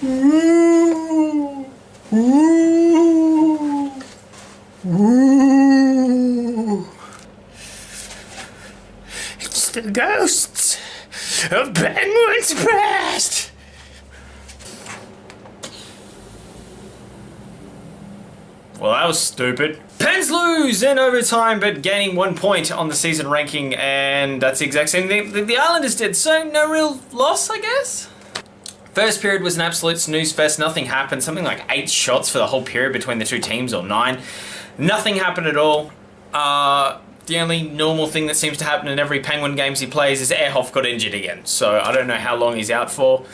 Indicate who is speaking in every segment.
Speaker 1: Ooh. Ooh. Ooh. It's the ghosts of Penguin's past. Well, that was stupid. Pens lose in overtime, but gaining 1 point on the season ranking, and that's the exact same thing the Islanders did, so no real loss, I guess? First period was an absolute snooze fest. Nothing happened. Something like 8 shots for the whole period between the two teams, or 9. Nothing happened at all. The only normal thing that seems to happen in every Penguin games he plays is Ehrhoff got injured again, so I don't know how long he's out for.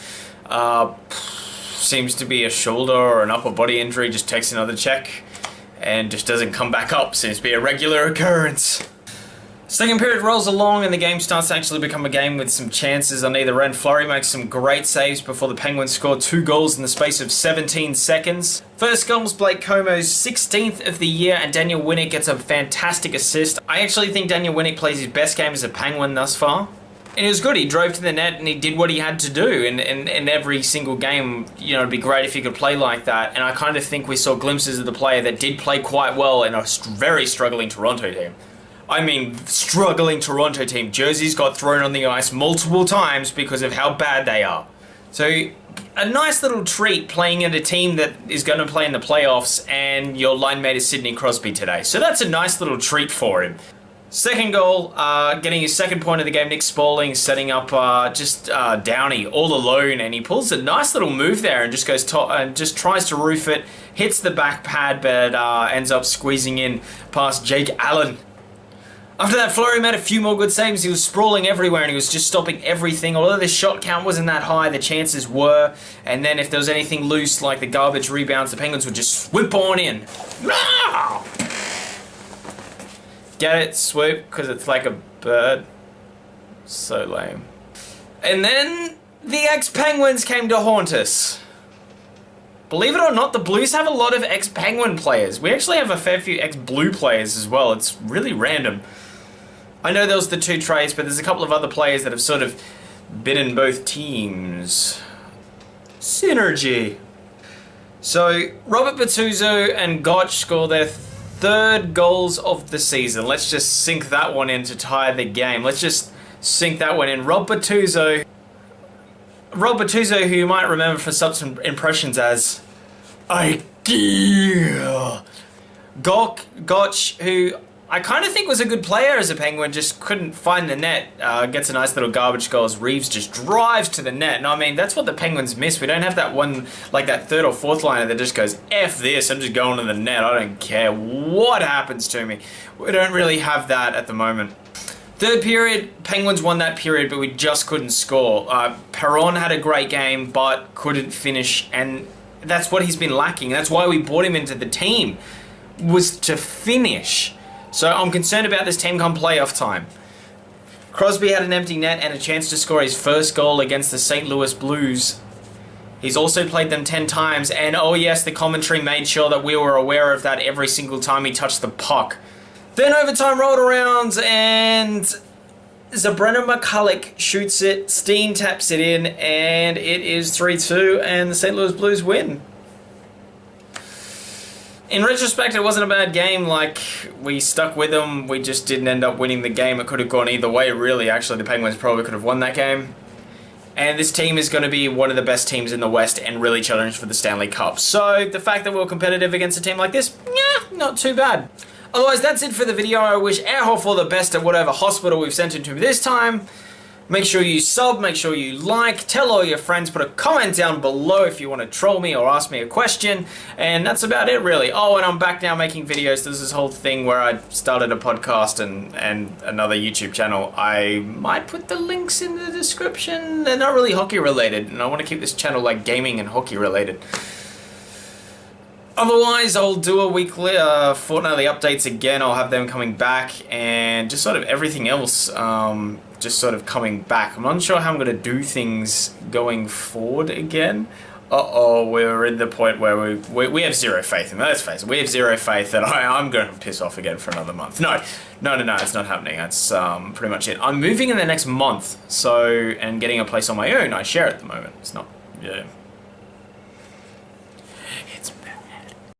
Speaker 1: Seems to be a shoulder or an upper body injury, just takes another check and just doesn't come back up. Seems to be a regular occurrence. Second period rolls along and the game starts to actually become a game with some chances on either end. Fleury makes some great saves before the Penguins score 2 goals in the space of 17 seconds. First goal was Blake Comeau's 16th of the year, and Daniel Winnick gets a fantastic assist. I actually think Daniel Winnick plays his best game as a Penguin thus far. And it was good. He drove to the net and he did what he had to do in every single game. You know, it'd be great if he could play like that. And I kind of think we saw glimpses of the player that did play quite well in a very struggling Toronto team. I mean, struggling Toronto team. Jerseys got thrown on the ice multiple times because of how bad they are. So, a nice little treat playing in a team that is going to play in the playoffs, and your line mate is Sidney Crosby today. So that's a nice little treat for him. Second goal, getting his second point of the game, Nick Spaulding setting up Downey all alone, and he pulls a nice little move there and just goes just tries to roof it, hits the back pad, but ends up squeezing in past Jake Allen. After that, Fleury made a few more good saves. He was sprawling everywhere and he was just stopping everything. Although the shot count wasn't that high, the chances were. And then if there was anything loose, like the garbage rebounds, the Penguins would just swoop on in. Ah! Get it? Swoop? Because it's like a bird. So lame. And then the ex-Penguins came to haunt us. Believe it or not, the Blues have a lot of ex-Penguin players. We actually have a fair few ex-Blue players as well. It's really random. I know there was the 2 trades, but there's a couple of other players that have sort of been in both teams. Synergy. So, Robert Bortuzzo and Gotch score their 3rd goals of the season. Let's just sink that one in to tie the game. Let's just sink that one in. Rob Bortuzzo, who you might remember for such impressions as Ideal. Gotch, who I kind of think was a good player as a Penguin, just couldn't find the net. Gets a nice little garbage goal as Reeves just drives to the net. And I mean, that's what the Penguins miss. We don't have that one, like that 3rd or 4th liner that just goes, F this, I'm just going to the net. I don't care what happens to me. We don't really have that at the moment. Third period, Penguins won that period, but we just couldn't score. Perron had a great game, but couldn't finish, and that's what he's been lacking. That's why we brought him into the team, was to finish. So I'm concerned about this team come playoff time. Crosby had an empty net and a chance to score his first goal against the St. Louis Blues. He's also played them 10 times, and oh yes, the commentary made sure that we were aware of that every single time he touched the puck. Then overtime rolled around, and Zabrina McCulloch shoots it, Steen taps it in, and it is 3-2, and the St. Louis Blues win. In retrospect, it wasn't a bad game. Like, we stuck with them. We just didn't end up winning the game. It could have gone either way, really. Actually, the Penguins probably could have won that game. And this team is going to be one of the best teams in the West and really challenge for the Stanley Cup. So, the fact that we were competitive against a team like this, yeah, not too bad. Otherwise, that's it for the video. I wish Ehrhoff all the best at whatever hospital we've sent him to this time. Make sure you sub, make sure you like, tell all your friends, put a comment down below if you want to troll me or ask me a question, and that's about it really. Oh, and I'm back now making videos. There's this whole thing where I started a podcast and another YouTube channel. I might put the links in the description. They're not really hockey related, and I want to keep this channel like gaming and hockey related. Otherwise, I'll do a weekly, fortnightly updates again. I'll have them coming back, and just sort of everything else, just sort of coming back. I'm not sure how I'm going to do things going forward again. Uh-oh, we're in the point where we have zero faith in that. Let's face it, we have zero faith that I'm going to piss off again for another month. No, it's not happening. That's pretty much it. I'm moving in the next month, so, and getting a place on my own. I share at the moment. It's not, yeah.